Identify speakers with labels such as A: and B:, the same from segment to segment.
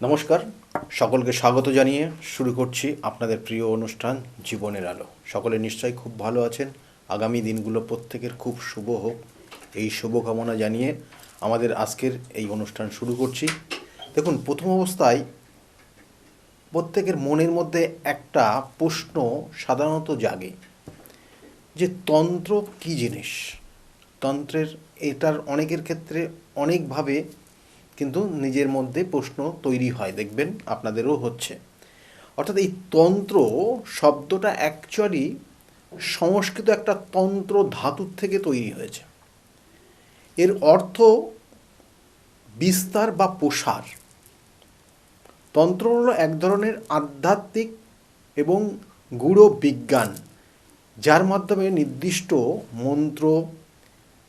A: নমস্কার, সকলকে স্বাগত জানিয়ে শুরু করছি আপনাদের প্রিয় অনুষ্ঠান জীবনের আলো। সকলে নিশ্চয়ই খুব ভালো আছেন। আগামী দিনগুলো প্রত্যেকের খুব শুভ হোক, এই শুভকামনা জানিয়ে আমাদের আজকের এই অনুষ্ঠান শুরু করছি। দেখুন, প্রথম অবস্থায় প্রত্যেকের মনের মধ্যে একটা প্রশ্ন সাধারণত জাগে যে তন্ত্র কী জিনিস। তন্ত্রের এটার অনেকের ক্ষেত্রে অনেকভাবে কিন্তু নিজের মধ্যে প্রশ্ন তৈরি হয়, দেখবেন আপনাদেরও হচ্ছে। অর্থাৎ এই তন্ত্র শব্দটা অ্যাকচুয়ালি সংস্কৃত একটা তন্ত্র ধাতুর থেকে তৈরি হয়েছে। এর অর্থ বিস্তার বা প্রসার। তন্ত্র হলো এক ধরনের আধ্যাত্মিক এবং গূঢ় বিজ্ঞান, যার মাধ্যমে নির্দিষ্ট মন্ত্র,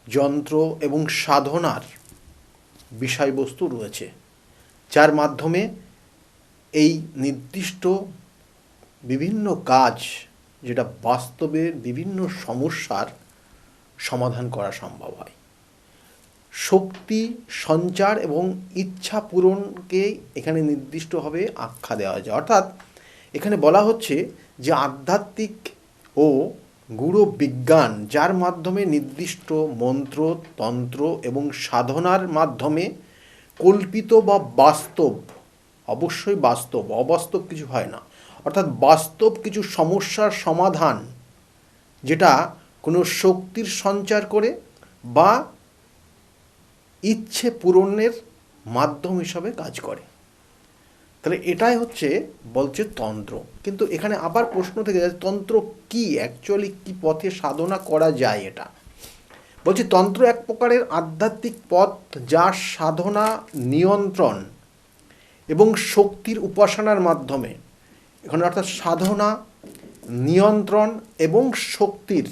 A: যন্ত্র এবং সাধনার বিষয়বস্তু রয়েছে, যার মাধ্যমে এই নির্দিষ্ট বিভিন্ন কাজ, যেটা বাস্তবের বিভিন্ন সমস্যার সমাধান করা সম্ভব হয়। শক্তি সঞ্চার এবং ইচ্ছা পূরণকে এখানে নির্দিষ্টভাবে আখ্যা দেওয়া হয়েছে। অর্থাৎ এখানে বলা হচ্ছে যে আধ্যাত্মিক ও গূঢ় বিজ্ঞান, যার মাধ্যমে নির্দিষ্ট মন্ত্র, তন্ত্র এবং সাধনার মাধ্যমে কল্পিত বা বাস্তব, অবশ্যই বাস্তব, অবাস্তব কিছু হয় না, অর্থাৎ বাস্তব কিছু সমস্যার সমাধান, যেটা কোনো শক্তির সঞ্চার করে বা ইচ্ছে পূরণের মাধ্যম হিসাবে কাজ করে। তাহলে এটাই হচ্ছে বলছে তন্ত্র। কিন্তু এখানে আবার প্রশ্ন থেকে যায়, তন্ত্র কি অ্যাকচুয়ালি, কি পথে সাধনা করা যায় এটা। বলছি তন্ত্র এক প্রকারের আধ্যাত্মিক পথ, যা সাধনা, নিয়ন্ত্রণ এবং শক্তির উপাসনার মাধ্যমে, এখানে অর্থাৎ সাধনা, নিয়ন্ত্রণ এবং শক্তির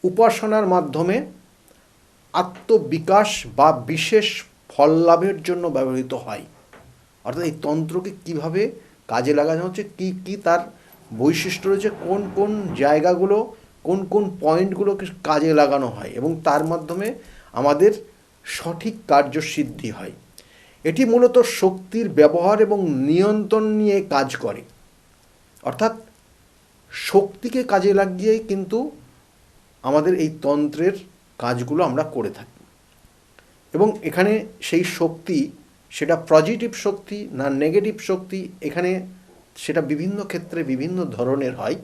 A: উপাসনার মাধ্যমে আত্মবিকাশ বা বিশেষ ফল লাভের জন্য ব্যবহৃত হয়। অর্থাৎ এই তন্ত্রকে কীভাবে কাজে লাগানো হচ্ছে, কী কী তার বৈশিষ্ট্য রয়েছে, কোন কোন জায়গাগুলো, কোন কোন পয়েন্টগুলোকে কাজে লাগানো হয় এবং তার মাধ্যমে আমাদের সঠিক কার্যসিদ্ধি হয়। এটি মূলত শক্তির ব্যবহার এবং নিয়ন্ত্রণ নিয়ে কাজ করে। অর্থাৎ শক্তিকে কাজে লাগিয়েই কিন্তু আমাদের এই তন্ত্রের কাজগুলো আমরা করে থাকি। এবং এখানে সেই শক্তি, সেটা পজিটিভ শক্তি না নেগেটিভ শক্তি, এখানে সেটা বিভিন্ন ক্ষেত্রে বিভিন্ন ধরনের হয়।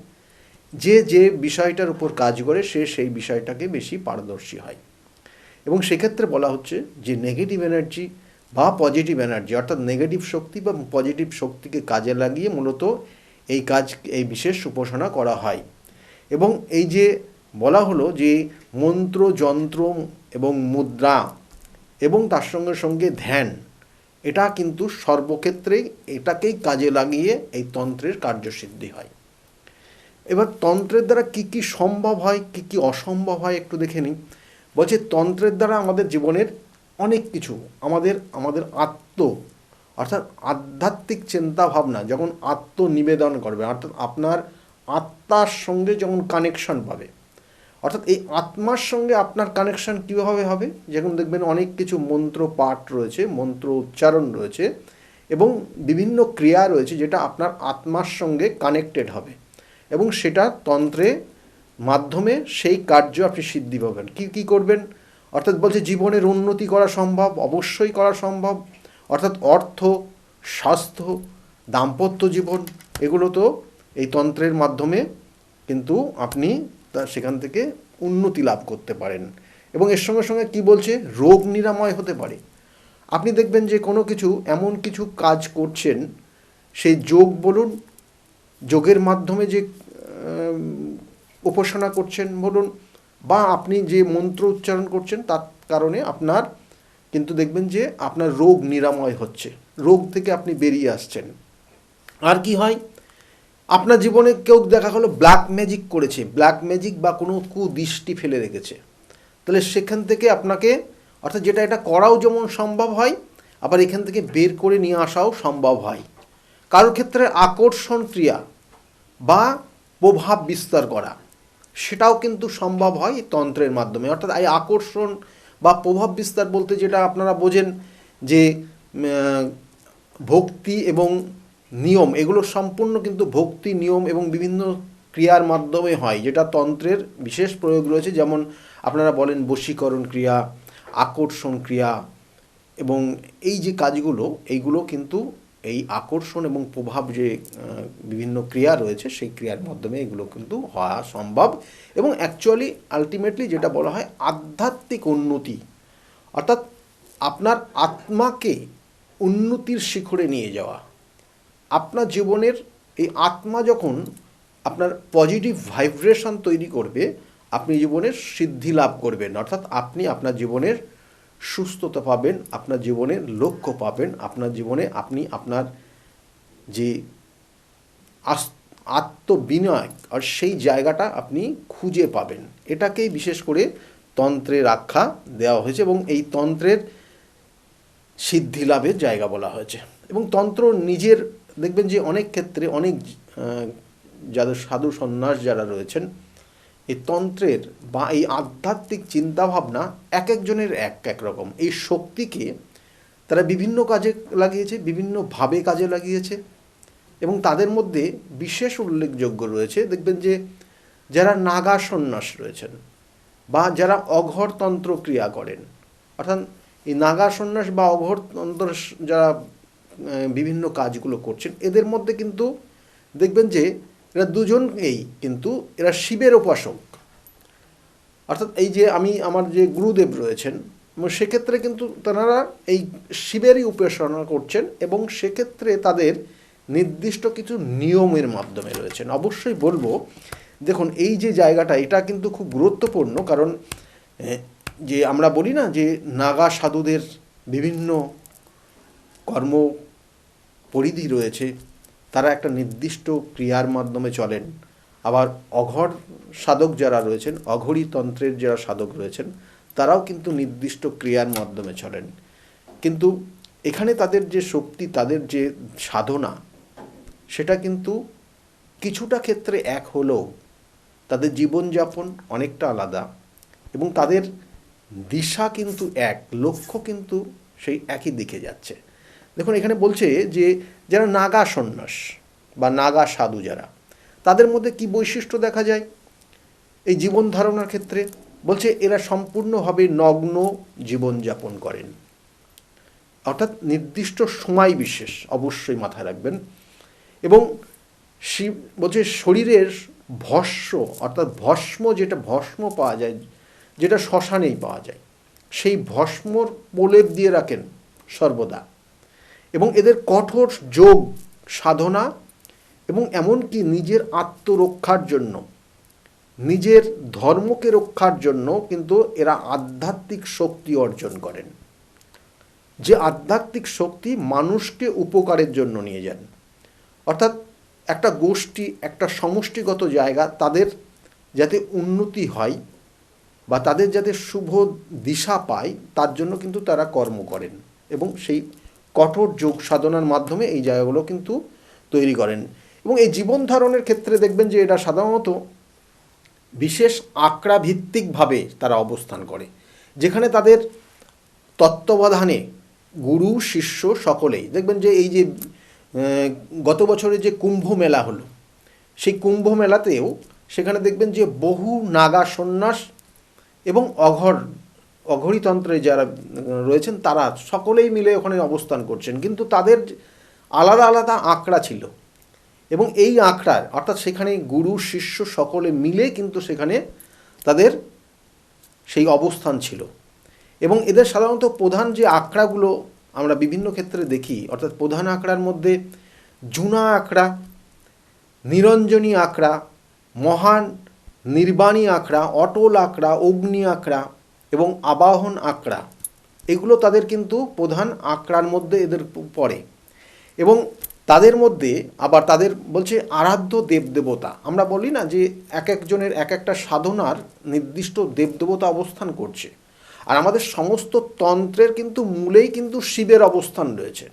A: যে যে বিষয়টার উপর কাজ করে সে সেই বিষয়টাকে বেশি পারদর্শী হয়। এবং সেক্ষেত্রে বলা হচ্ছে যে নেগেটিভ এনার্জি বা পজিটিভ এনার্জি, অর্থাৎ নেগেটিভ শক্তি বা পজিটিভ শক্তিকে কাজে লাগিয়ে মূলত এই কাজ, এই বিশেষ উপাসনা করা হয়। এবং এই যে বলা হলো যে মন্ত্র, যন্ত্র এবং মুদ্রা এবং তার সঙ্গে সঙ্গে ধ্যান, এটা কিন্তু সর্বক্ষেত্রেই এটাকেই কাজে লাগিয়ে এই তন্ত্রের কার্যসিদ্ধি হয়। এবার তন্ত্রের দ্বারা কি কি সম্ভব হয়, কি কি অসম্ভব হয় একটু দেখে নিই। বলছে তন্ত্রের দ্বারা আমাদের জীবনের অনেক কিছু, আমাদের অর্থাৎ আধ্যাত্মিক চিন্তা ভাবনা যখন আত্মনিবেদন করবে, অর্থাৎ আপনার আত্মার সঙ্গে যখন কানেকশন পাবে, অর্থাৎ এই আত্মার সঙ্গে আপনার কানেকশন কীভাবে হবে, যখন দেখবেন অনেক কিছু মন্ত্র পাঠ রয়েছে, মন্ত্র উচ্চারণ রয়েছে এবং বিভিন্ন ক্রিয়া রয়েছে, যেটা আপনার আত্মার সঙ্গে কানেক্টেড হবে এবং সেটা তন্ত্রে মাধ্যমে সেই কার্য আপনি সিদ্ধি পাবেন। কী কী করবেন, অর্থাৎ বলছে জীবনের উন্নতি করা সম্ভব, অবশ্যই করা সম্ভব। অর্থাৎ অর্থ, স্বাস্থ্য, দাম্পত্য জীবন, এগুলো তো এই তন্ত্রের মাধ্যমে কিন্তু আপনি সেখান থেকে উন্নতি লাভ করতে পারেন। এবং এর সঙ্গে সঙ্গে কী বলছে, রোগ নিরাময় হতে পারে। আপনি দেখবেন যে কোনো কিছু, এমন কিছু কাজ করছেন, সেই যোগ বলুন, যোগের মাধ্যমে যে উপাসনা করছেন বলুন, বা আপনি যে মন্ত্র উচ্চারণ করছেন, তার কারণে আপনার কিন্তু দেখবেন যে আপনার রোগ নিরাময় হচ্ছে, রোগ থেকে আপনি বেরিয়ে আসছেন। আর কি হয়, আপনার জীবনে কেউ দেখা হলো ব্ল্যাক ম্যাজিক করেছে, ব্ল্যাক ম্যাজিক বা কোনো কুদৃষ্টি ফেলে রেখেছে, তাহলে সেখান থেকে আপনাকে, অর্থাৎ যেটা এটা করাও যেমন সম্ভব হয়, আবার এখান থেকে বের করে নিয়ে আসাও সম্ভব হয়। কারোর ক্ষেত্রে আকর্ষণ ক্রিয়া বা প্রভাব বিস্তার করা, সেটাও কিন্তু সম্ভব হয় তন্ত্রের মাধ্যমে। অর্থাৎ এই আকর্ষণ বা প্রভাব বিস্তার বলতে যেটা আপনারা বোঝেন যে ভক্তি এবং নিয়ম, এগুলো সম্পূর্ণ কিন্তু ভক্তি, নিয়ম এবং বিভিন্ন ক্রিয়ার মাধ্যমে হয়, যেটা তন্ত্রের বিশেষ প্রয়োগ রয়েছে। যেমন আপনারা বলেন বশীকরণ ক্রিয়া, আকর্ষণ ক্রিয়া, এবং এই যে কাজগুলো, এইগুলো কিন্তু এই আকর্ষণ এবং প্রভাব যে বিভিন্ন ক্রিয়া রয়েছে, সেই ক্রিয়ার মাধ্যমে এগুলো কিন্তু হওয়া সম্ভব। এবং অ্যাকচুয়ালি আলটিমেটলি যেটা বলা হয় আধ্যাত্মিক উন্নতি, অর্থাৎ আপনার আত্মাকে উন্নতির শিখরে নিয়ে যাওয়া। আপনার জীবনের এই আত্মা যখন আপনার পজিটিভ ভাইব্রেশন তৈরি করবে, আপনি জীবনের সিদ্ধি লাভ করবেন, অর্থাৎ আপনি আপনার জীবনের সুস্থতা পাবেন, আপনার জীবনের লক্ষ্য পাবেন, আপনার জীবনে আপনি আপনার যে আত্মবিনয় আর সেই জায়গাটা আপনি খুঁজে পাবেন। এটাকেই বিশেষ করে তন্ত্রের আখ্যা দেওয়া হয়েছে এবং এই তন্ত্রের সিদ্ধি লাভের জায়গা বলা হয়েছে। এবং তন্ত্র নিজের দেখবেন যে অনেক ক্ষেত্রে অনেক যাদের সাধু সন্ন্যাস যারা রয়েছেন, এই তন্ত্রের বা এই আধ্যাত্মিক চিন্তাভাবনা এক একজনের এক রকম। এই শক্তিকে তারা বিভিন্ন কাজে লাগিয়েছে, বিভিন্নভাবে কাজে লাগিয়েছে। এবং তাদের মধ্যে বিশেষ উল্লেখযোগ্য রয়েছে, দেখবেন যে যারা নাগা সন্ন্যাস রয়েছেন বা যারা অঘরতন্ত্র ক্রিয়া করেন, অর্থাৎ এই নাগা সন্ন্যাস বা অঘরতন্ত্র যারা বিভিন্ন কাজগুলো করছেন, এদের মধ্যে কিন্তু দেখবেন যে এরা দুজনেই কিন্তু এরা শিবের উপাসক। অর্থাৎ এই যে আমার যে গুরুদেব রয়েছেন, সেক্ষেত্রে কিন্তু তারা এই শিবেরই উপাসনা করছেন এবং সেক্ষেত্রে তাদের নির্দিষ্ট কিছু নিয়মের মাধ্যমে রয়েছেন। অবশ্যই বলবো, দেখুন এই যে জায়গাটা, এটা কিন্তু খুব গুরুত্বপূর্ণ। কারণ যে আমরা বলি না যে নাগা সাধুদের বিভিন্ন কর্ম পরিধি রয়েছে, তারা একটা নির্দিষ্ট ক্রিয়ার মাধ্যমে চলেন। আবার অঘর সাধক যারা রয়েছেন, অঘরী তন্ত্রের যারা সাধক রয়েছেন, তারাও কিন্তু নির্দিষ্ট ক্রিয়ার মাধ্যমে চলেন। কিন্তু এখানে তাদের যে শক্তি, তাদের যে সাধনা, সেটা কিন্তু কিছুটা ক্ষেত্রে এক হলেও তাদের জীবনযাপন অনেকটা আলাদা এবং তাদের দিশা কিন্তু এক, লক্ষ্য কিন্তু সেই একই দিকে যাচ্ছে। দেখুন এখানে বলছে যে যারা নাগা সন্ন্যাস বা নাগা সাধু যারা, তাদের মধ্যে কি বৈশিষ্ট্য দেখা যায় এই জীবন ধারণার ক্ষেত্রে? বলছে এরা সম্পূর্ণভাবে নগ্ন জীবনযাপন করেন, অর্থাৎ নির্দিষ্ট সময় বিশেষ অবশ্যই মাথায় রাখবেন। এবং বলছে শরীরের ভস্ম, অর্থাৎ ভস্ম, যেটা ভস্ম পাওয়া যায়, যেটা শ্মশানেই পাওয়া যায়, সেই ভস্মর প্রলেপ দিয়ে রাখেন সর্বদা। এবং এদের কঠোর যোগ সাধনা এবং এমনকি নিজের আত্মরক্ষার জন্য, নিজের ধর্মকে রক্ষার জন্য কিন্তু এরা আধ্যাত্মিক শক্তি অর্জন করেন, যে আধ্যাত্মিক শক্তি মানুষকে উপকারের জন্য নিয়ে যান। অর্থাৎ একটা গোষ্ঠী, একটা সমষ্টিগত জায়গা, তাদের যাতে উন্নতি হয় বা তাদের যাতে শুভ দিশা পায়, তার জন্য কিন্তু তারা কর্ম করেন এবং সেই কঠোর যোগ সাধনার মাধ্যমে এই জায়গাগুলো কিন্তু তৈরি করেন। এবং এই জীবন ধারণের ক্ষেত্রে দেখবেন যে এটা সাধারণত বিশেষ আঁকড়া ভিত্তিকভাবে তারা অবস্থান করে, যেখানে তাদের তত্ত্বাবধানে গুরু শিষ্য সকলেই। দেখবেন যে এই যে গত বছরে যে কুম্ভ মেলা হলো, সেই কুম্ভ মেলাতেও সেখানে দেখবেন যে বহু নাগা সন্ন্যাস এবং অঘরীতন্ত্রে যারা রয়েছেন, তারা সকলেই মিলে ওখানে অবস্থান করছেন, কিন্তু তাদের আলাদা আলাদা আঁকড়া ছিল। এবং এই আঁকড়ার, অর্থাৎ সেখানে গুরু শিষ্য সকলে মিলে কিন্তু সেখানে তাদের সেই অবস্থান ছিল। এবং এদের সাধারণত প্রধান যে আঁকড়াগুলো আমরা বিভিন্ন ক্ষেত্রে দেখি, অর্থাৎ প্রধান আঁকড়ার মধ্যে জুনা আঁকড়া, নিরঞ্জনী আঁকড়া, মহান নির্বাণী আঁকড়া, অটল আঁকড়া, অগ্নি আঁকড়া এবং আবাহন আঁকড়া, এগুলো তাদের কিন্তু প্রধান আঁকড়ার মধ্যে এদের পড়ে। এবং তাদের মধ্যে আবার তাদের বলছে আরাধ্য দেবদেবতা। আমরা বলি না যে এক একজনের এক একটা সাধনার নির্দিষ্ট দেবদেবতা অবস্থান করছে, আর আমাদের সমস্ত তন্ত্রের কিন্তু মূলেই কিন্তু শিবের অবস্থান রয়েছে।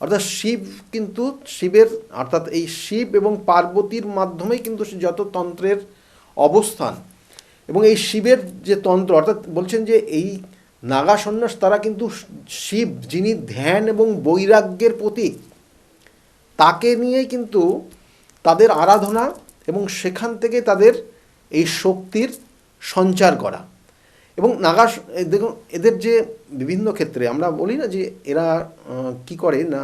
A: অর্থাৎ শিব কিন্তু শিবের, অর্থাৎ এই শিব এবং পার্বতীর মাধ্যমেই কিন্তু যত তন্ত্রের অবস্থান। এবং এই শিবের যে তন্ত্র, অর্থাৎ বলছেন যে এই নাগা সন্ন্যাস তারা কিন্তু শিব, যিনি ধ্যান এবং বৈরাগ্যের প্রতীক, তাকে নিয়েই কিন্তু তাদের আরাধনা এবং সেখান থেকে তাদের এই শক্তির সঞ্চার করা। এবং দেখুন এদের যে বিভিন্ন ক্ষেত্রে আমরা বলি না যে এরা কি করে না,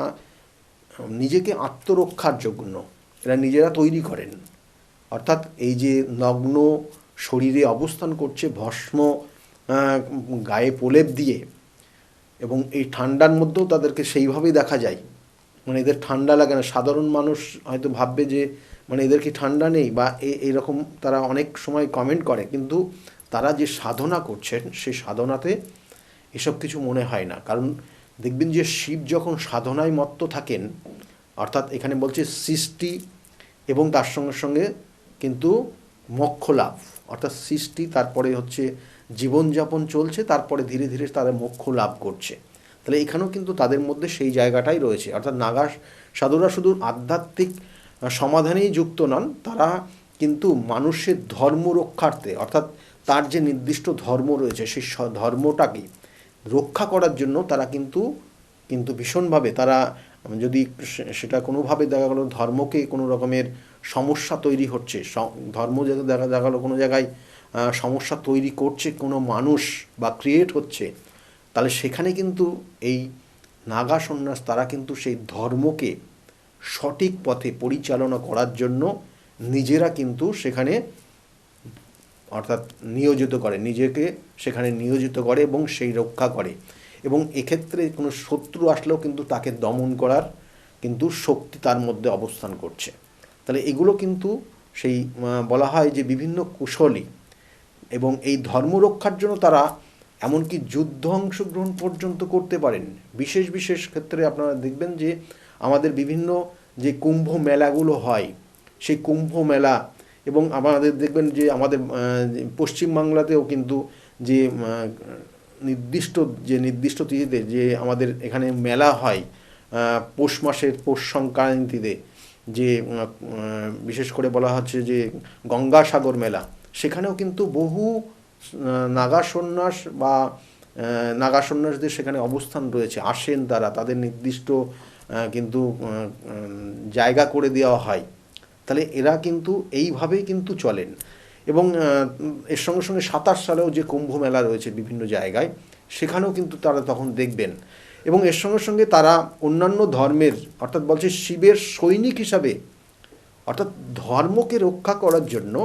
A: নিজেকে আত্মরক্ষার জন্য এরা নিজেরা তৈরি করেন। অর্থাৎ এই যে নগ্ন শরীরে অবস্থান করছে ভস্ম গায়ে প্রলেপ দিয়ে, এবং এই ঠান্ডার মধ্যেও তাদেরকে সেইভাবেই দেখা যায়, মানে এদের ঠান্ডা লাগে না। সাধারণ মানুষ হয়তো ভাববে যে মানে এদের কি ঠান্ডা নেই বা এরকম তারা অনেক সময় কমেন্ট করে, কিন্তু তারা যে সাধনা করছেন সেই সাধনাতে এসব কিছু মনে হয় না। কারণ দেখবেন যে শিব যখন সাধনায় মত্ত থাকেন, অর্থাৎ এখানে বলছে সৃষ্টি এবং তার সঙ্গে সঙ্গে কিন্তু মোক্ষ লাভ, অর্থাৎ সৃষ্টি তারপরে হচ্ছে জীবনযাপন চলছে, তারপরে ধীরে ধীরে তারা মোক্ষ লাভ করছে। তাহলে এখানেও কিন্তু তাদের মধ্যে সেই জায়গাটাই রয়েছে। অর্থাৎ নাগা সাধুরা শুধু আধ্যাত্মিক সমাধানেই যুক্ত নন, তারা কিন্তু মানুষের ধর্ম রক্ষার্থে, অর্থাৎ তার যে নির্দিষ্ট ধর্ম রয়েছে সেই ধর্মটাকে রক্ষা করার জন্য তারা কিন্তু কিন্তু ভীষণভাবে তারা যদি সেটা কোনোভাবে দেখা গেলো ধর্মকে কোনো রকমের সমস্যা তৈরি হচ্ছে, ধর্ম দেখা গেলো কোনো জায়গায় সমস্যা তৈরি করছে কোনো মানুষ বা ক্রিয়েট হচ্ছে, তাহলে সেখানে কিন্তু এই নাগা সন্ন্যাস তারা কিন্তু সেই ধর্মকে সঠিক পথে পরিচালনা করার জন্য নিজেরা কিন্তু সেখানে অর্থাৎ নিয়োজিত করে, নিজেকে সেখানে নিয়োজিত করে এবং সেই রক্ষা করে। এবং এক্ষেত্রে কোনো শত্রু আসলেও কিন্তু তাকে দমন করার কিন্তু শক্তি তার মধ্যে অবস্থান করছে। তাহলে এগুলো কিন্তু সেই বলা হয় যে বিভিন্ন কুশলী, এবং এই ধর্ম রক্ষার জন্য তারা এমনকি যুদ্ধ অংশগ্রহণ পর্যন্ত করতে পারেন। বিশেষ বিশেষ ক্ষেত্রে আপনারা দেখবেন যে আমাদের বিভিন্ন যে কুম্ভ মেলাগুলো হয়, সেই কুম্ভ মেলা, এবং আমাদের দেখবেন যে আমাদের পশ্চিমবাংলাতেও কিন্তু যে নির্দিষ্ট তিথিতে যে আমাদের এখানে মেলা হয়, পৌষ মাসের পৌষ সংক্রান্তিতে যে বিশেষ করে বলা হচ্ছে যে গঙ্গাসাগর মেলা, সেখানেও কিন্তু বহু নাগা সন্ন্যাস বা নাগা সন্ন্যাসদের সেখানে অবস্থান রয়েছে, আসেন তারা, তাদের নির্দিষ্ট কিন্তু জায়গা করে দেওয়া হয়। তাহলে এরা কিন্তু এইভাবেই কিন্তু চলেন। এবং এর সঙ্গে সঙ্গে 27 সালেও যে কুম্ভ মেলা রয়েছে বিভিন্ন জায়গায়, সেখানেও কিন্তু তারা তখন দেখবেন। এবং এর সঙ্গে সঙ্গে তারা অন্যান্য ধর্মের, অর্থাৎ বলছে শিবের সৈনিক হিসাবে, অর্থাৎ ধর্মকে রক্ষা করার জন্য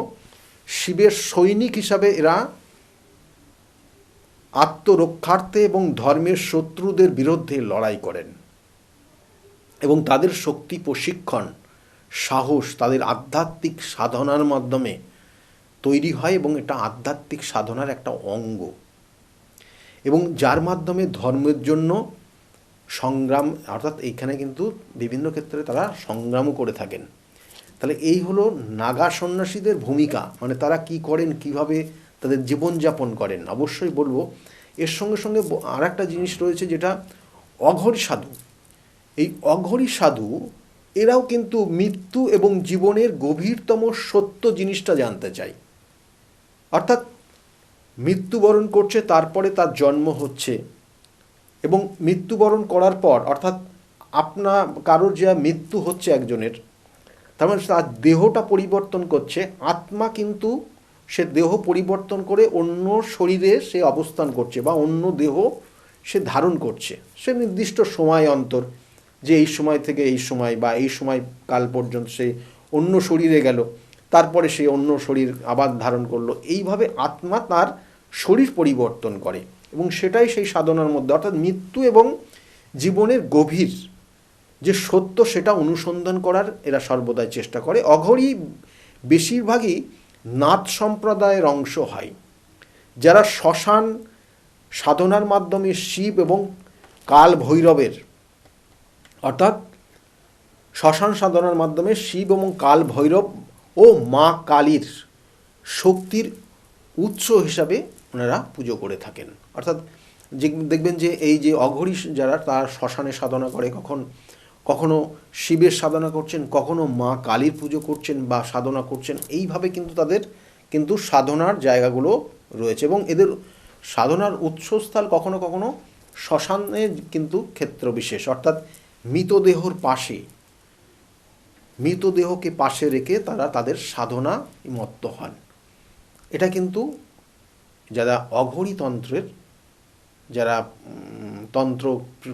A: শিবের সৈনিক হিসাবে এরা আত্মরক্ষার্থে এবং ধর্মের শত্রুদের বিরুদ্ধে লড়াই করেন। এবং তাদের শক্তি প্রশিক্ষণ, সাহস তাদের আধ্যাত্মিক সাধনার মাধ্যমে তৈরি হয়, এবং এটা আধ্যাত্মিক সাধনার একটা অঙ্গ, এবং যার মাধ্যমে ধর্মের জন্য সংগ্রাম, অর্থাৎ এইখানে কিন্তু বিভিন্ন ক্ষেত্রে তারা সংগ্রামও করে থাকেন। তাহলে এই হলো নাগা সন্ন্যাসীদের ভূমিকা, মানে তারা কি করেন, কিভাবে তাদের জীবনযাপন করেন। অবশ্যই বলবো এর সঙ্গে সঙ্গে আর একটা জিনিস রয়েছে যেটা অঘরী সাধু। এই অঘরী সাধু এরাও কিন্তু মৃত্যু এবং জীবনের গভীরতম সত্য জিনিসটা জানতে চায়। অর্থাৎ মৃত্যুবরণ করছে, তারপরে তার জন্ম হচ্ছে, এবং মৃত্যুবরণ করার পর, অর্থাৎ আপনার কারোর যে মৃত্যু হচ্ছে একজনের, তার মানে তার দেহটা পরিবর্তন করছে, আত্মা কিন্তু সে দেহ পরিবর্তন করে অন্য শরীরে সে অবস্থান করছে বা অন্য দেহ সে ধারণ করছে, সে নির্দিষ্ট সময় অন্তর, যে এই সময় থেকে এই সময় বা এই সময় কাল পর্যন্ত সে অন্য শরীরে গেল, তারপরে সে অন্য শরীর আবার ধারণ করলো। এইভাবে আত্মা তার শরীর পরিবর্তন করে, এবং সেটাই সেই সাধনার মধ্যে, অর্থাৎ মৃত্যু এবং জীবনের গভীর যে সত্য সেটা অনুসন্ধান করার এরা সর্বদাই চেষ্টা করে। অঘরী বেশিরভাগই নাথ সম্প্রদায়ের অংশ হয়, যারা শ্মশান সাধনার মাধ্যমে শিব এবং কাল ভৈরবের, অর্থাৎ শ্মশান সাধনার মাধ্যমে শিব এবং কাল ভৈরব ও মা কালীর শক্তির উৎস হিসাবে ওনারা পুজো করে থাকেন। অর্থাৎ যে দেখবেন যে এই যে অঘরী যারা, তার শ্মশানে সাধনা করে, কখনো শিবের সাধনা করছেন, কখনো মা কালীর পুজো করছেন বা সাধনা করছেন। এইভাবে কিন্তু তাদের কিন্তু সাধনার জায়গাগুলো রয়েছে, এবং এদের সাধনার উৎসস্থল কখনো কখনো শ্মশানের কিন্তু ক্ষেত্র বিশেষ, অর্থাৎ মৃতদেহর পাশে, মৃতদেহকে পাশে রেখে তারা তাদের সাধনা মত্ত হন। এটা কিন্তু যারা অঘরী তন্ত্রের, যারা তন্ত্র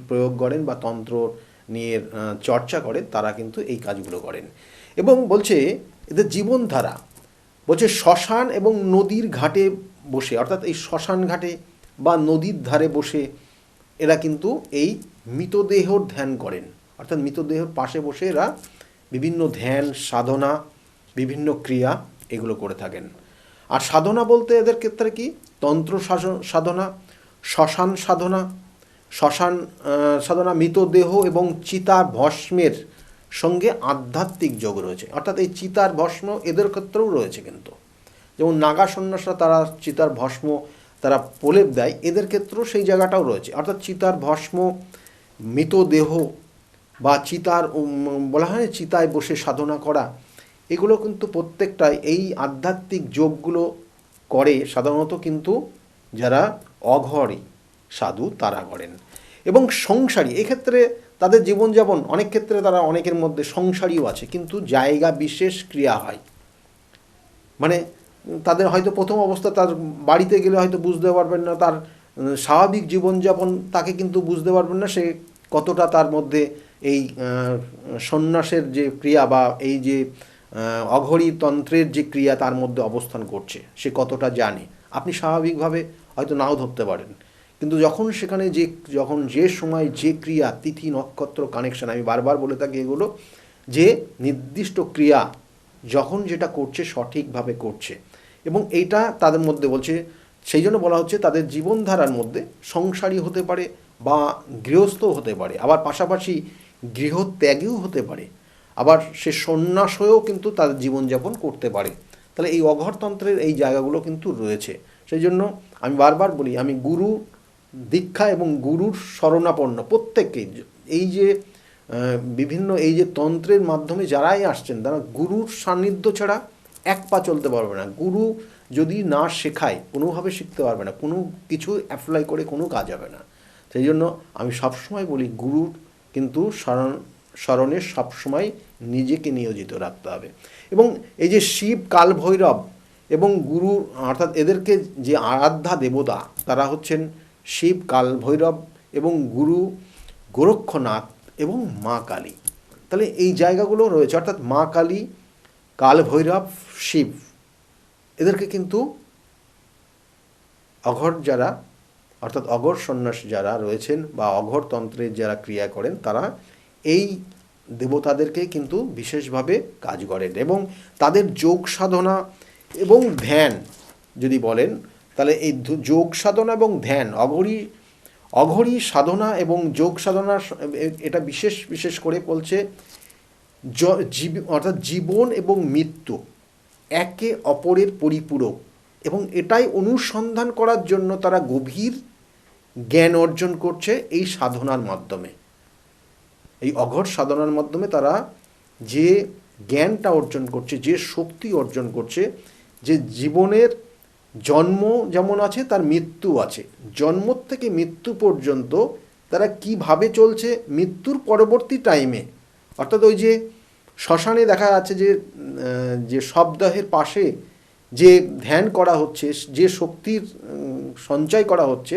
A: প্রয়োগ করেন বা তন্ত্র নিয়ে চর্চা করেন, তারা কিন্তু এই কাজগুলো করেন। এবং বলছে এদের জীবনধারা, বলছে শ্মশান এবং নদীর ঘাটে বসে, অর্থাৎ এই শ্মশান ঘাটে বা নদীর ধারে বসে এরা কিন্তু এই মৃতদেহর ধ্যান করেন, অর্থাৎ মৃতদেহর পাশে বসে এরা বিভিন্ন ধ্যান সাধনা, বিভিন্ন ক্রিয়া এগুলো করে থাকেন। আর সাধনা বলতে এদের ক্ষেত্রে কি তন্ত্র সাধনা, শ্মশান সাধনা, শ্মশান সাধনা, মৃতদেহ এবং চিতার ভস্মের সঙ্গে আধ্যাত্মিক যোগ রয়েছে, অর্থাৎ এই চিতার ভস্ম এদের ক্ষেত্রেও রয়েছে কিন্তু। যেমন নাগা সন্ন্যাসরা তারা চিতার ভস্ম তারা প্রলেপ দেয়, এদের ক্ষেত্রেও সেই জায়গাটাও রয়েছে, অর্থাৎ চিতার ভস্ম, মৃতদেহ বা চিতার বলা হয় চিতায় বসে সাধনা করা, এগুলো কিন্তু প্রত্যেকটাই এই আধ্যাত্মিক যোগগুলো করে সাধারণত কিন্তু যারা অঘরী সাধু তারা করেন। এবং সংসারী, এক্ষেত্রে তাদের জীবনযাপন অনেক ক্ষেত্রে তারা অনেকের মধ্যে সংসারীও আছে, কিন্তু জায়গা বিশেষ ক্রিয়া হয়। মানে তাদের হয়তো প্রথম অবস্থা তার বাড়িতে গেলে হয়তো বুঝতে পারবেন না, তার স্বাভাবিক জীবনযাপন তাকে কিন্তু বুঝতে পারবেন না সে কতটা তার মধ্যে এই সন্ন্যাসের যে ক্রিয়া বা এই যে অঘরী তন্ত্রের যে ক্রিয়া তার মধ্যে অবস্থান করছে, সে কতটা জানে আপনি স্বাভাবিকভাবে হয়তো নাও ধরতে পারেন। কিন্তু যখন সেখানে যখন যে সময় যে ক্রিয়া, তিথি নক্ষত্র কানেকশন, আমি বারবার বলে থাকি এগুলো, যে নির্দিষ্ট ক্রিয়া যখন যেটা করছে সঠিকভাবে করছে, এবং এইটা তাদের মধ্যে বলছে, সেই জন্য বলা হচ্ছে তাদের জীবনধারার মধ্যে সংসারী হতে পারে বা গৃহস্থও হতে পারে, আবার পাশাপাশি গৃহত্যাগীও হতে পারে, আবার সে সন্ন্যাস হয়েও কিন্তু তাদের জীবনযাপন করতে পারে। তাহলে এই অঘরতন্ত্রের এই জায়গাগুলো কিন্তু রয়েছে। সেই জন্য আমি বারবার বলি, আমি গুরু দীক্ষা এবং গুরুর শরণাপন্ন প্রত্যেককেই, এই যে বিভিন্ন এই যে তন্ত্রের মাধ্যমে যারাই আসছেন তারা গুরুর সান্নিধ্য ছাড়া এক পা চলতে পারবে না। গুরু যদি না শেখায় কোনোভাবে শিখতে পারবে না, কোনো কিছু অ্যাপ্লাই করে কোনো কাজ হবে না। সেই জন্য আমি সবসময় বলি গুরুর কিন্তু স্মরণে সবসময় নিজেকে নিয়োজিত রাখতে হবে। এবং এই যে শিব, কাল ভৈরব এবং গুরু, অর্থাৎ এদেরকে যে আরাধ্যা দেবতা তারা হচ্ছেন শিব, কাল ভৈরব এবং গুরু গোরক্ষনাথ এবং মা কালী। তাহলে এই জায়গাগুলো রয়েছে, অর্থাৎ মা কালী, কাল ভৈরব, শিব, এদেরকে কিন্তু অঘর যারা, অর্থাৎ অঘর সন্ন্যাস যারা রয়েছেন বা অঘর তন্ত্রের যারা ক্রিয়া করেন, তারা এই দেবতাদেরকে কিন্তু বিশেষভাবে কাজ করেন। এবং তাদের যোগ সাধনা এবং ধ্যান যদি বলেন, তাহলে এই যোগ সাধনা এবং ধ্যান, অঘরী সাধনা এবং যোগ সাধনা, এটা বিশেষ করে বলছে অর্থাৎ জীবন এবং মৃত্যু একে অপরের পরিপূরক, এবং এটাই অনুসন্ধান করার জন্য তারা গভীর জ্ঞান অর্জন করছে এই সাধনার মাধ্যমে। এই অঘর সাধনার মাধ্যমে তারা যে জ্ঞানটা অর্জন করছে, যে শক্তি অর্জন করছে, যে জীবনের জন্ম যেমন আছে তার মৃত্যু আছে, জন্ম থেকে মৃত্যু পর্যন্ত তারা কিভাবে চলছে, মৃত্যুর পরবর্তী টাইমে, অর্থাৎ ওই যে শ্মশানে দেখা যাচ্ছে যে শবদেহের পাশে যে ধ্যান করা হচ্ছে, যে শক্তির সঞ্চয় করা হচ্ছে,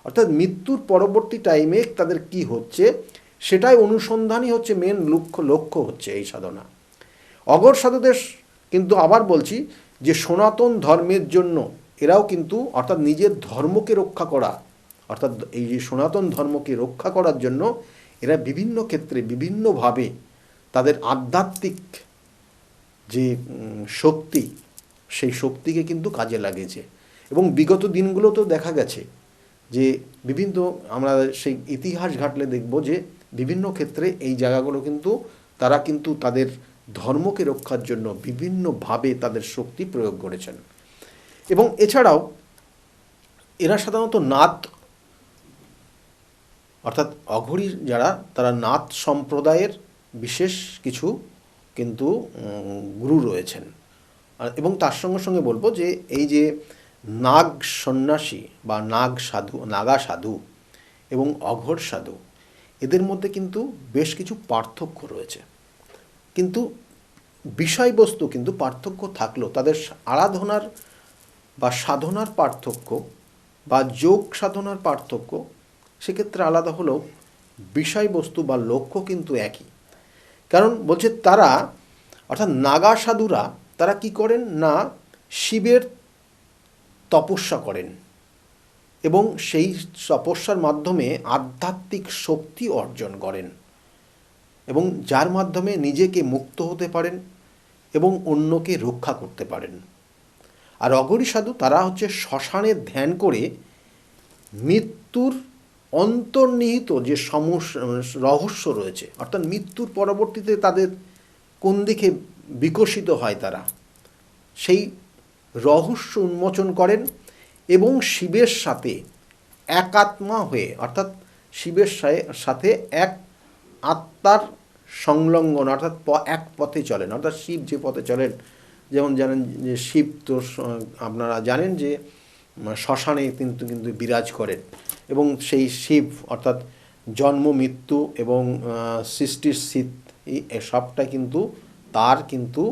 A: অর্থাৎ মৃত্যুর পরবর্তী টাইমে তাদের কি হচ্ছে সেটাই অনুসন্ধানই হচ্ছে মেন লক্ষ্য হচ্ছে এই সাধনা। অঘর সাধুদের কিন্তু আবার বলছি যে সনাতন ধর্মের জন্য এরাও কিন্তু, অর্থাৎ নিজের ধর্মকে রক্ষা করা, অর্থাৎ এই যে সনাতন ধর্মকে রক্ষা করার জন্য এরা বিভিন্ন ক্ষেত্রে বিভিন্নভাবে তাদের আধ্যাত্মিক যে শক্তি, সেই শক্তিকে কিন্তু কাজে লাগিয়েছে। এবং বিগত দিনগুলোতেও দেখা গেছে যে বিভিন্ন, আমরা সেই ইতিহাস ঘাটলে দেখব যে বিভিন্ন ক্ষেত্রে এই জায়গাগুলো কিন্তু তারা কিন্তু তাদের ধর্মকে রক্ষার জন্য বিভিন্নভাবে তাদের শক্তি প্রয়োগ করেছেন। এবং এছাড়াও এরা সাধারণত নাথ, অর্থাৎ অঘরী যারা, তারা নাথ সম্প্রদায়ের বিশেষ কিছু কিন্তু গুরু রয়েছেন। এবং তার সঙ্গে সঙ্গে বলবো যে এই যে নাগ সন্ন্যাসী বা নাগা সাধু এবং অঘোর সাধু, এদের মধ্যে কিন্তু বেশ কিছু পার্থক্য রয়েছে, কিন্তু বিষয়বস্তু কিন্তু পার্থক্য থাকলেও তাদের আরাধনার বা সাধনার পার্থক্য বা যোগ সাধনার পার্থক্য সেক্ষেত্রে আলাদা হলেও বিষয়বস্তু বা লক্ষ্য কিন্তু একই। কারণ বলছে তারা, অর্থাৎ নাগা সাধুরা, তারা কি করেন না শিবের তপস্যা করেন এবং সেই তপস্যার মাধ্যমে আধ্যাত্মিক শক্তি অর্জন করেন এবং যার মাধ্যমে নিজেকে মুক্ত হতে পারেন এবং অন্যকে রক্ষা করতে পারেন। আর অঘরী সাধু তারা হচ্ছে শ্মশানে ধ্যান করে মৃত্যুর অন্তর্নিহিত যে রহস্য রয়েছে, অর্থাৎ মৃত্যুর পরবর্তীতে তাদের কোন দিকে বিকশিত হয় তারা, সেই রহস্য উন্মোচন করেন এবং শিবের সাথে একাত্মা হয়ে, অর্থাৎ শিবের সাথে এক আত্মার সংলগ্ন, অর্থাৎ এক পথে চলেন। অর্থাৎ শিব যে পথে চলেন, যেমন জানেন যে শিব তো আপনারা জানেন যে শ্মশানে কিন্তু কিন্তু বিরাজ করেন এবং সেই শিব অর্থাৎ জন্ম মৃত্যু এবং সৃষ্টির স্থিতি সবটা কিন্তু তার কিন্তু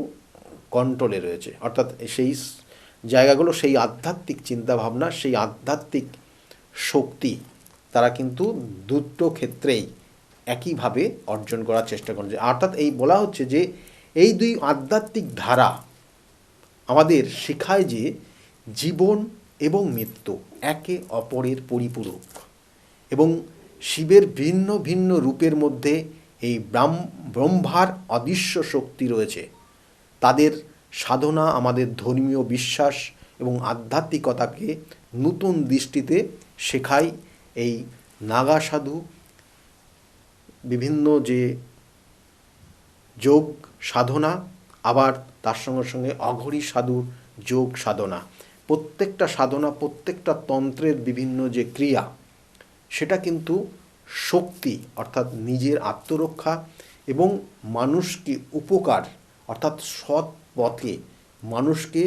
A: কন্ট্রোলে রয়েছে। অর্থাৎ সেই জায়গাগুলো, সেই আধ্যাত্মিক চিন্তাভাবনা, সেই আধ্যাত্মিক শক্তি তারা কিন্তু দুটো ক্ষেত্রেই একইভাবে অর্জন করার চেষ্টা করছে। অর্থাৎ এই বলা হচ্ছে যে এই দুই আধ্যাত্মিক ধারা আমাদের শেখায় যে জীবন এবং মৃত্যু একে অপরের পরিপূরক এবং শিবের ভিন্ন ভিন্ন রূপের মধ্যে এই ব্রহ্মার অদৃশ্য শক্তি রয়েছে। তাদের সাধনা আমাদের ধর্মীয় বিশ্বাস এবং আধ্যাত্মিকতাকে নতুন দৃষ্টিতে শেখায়। এই নাগা সাধু বিভিন্ন যে যোগ সাধনা, আবার তার সঙ্গে সঙ্গে অঘরী সাধুর যোগ সাধনা, প্রত্যেকটা সাধনা, প্রত্যেকটা তন্ত্রের বিভিন্ন যে ক্রিয়া, সেটা কিন্তু শক্তি অর্থাৎ নিজের আত্মরক্ষা এবং মানুষকে উপকার অর্থাৎ সৎ পথে মানুষকে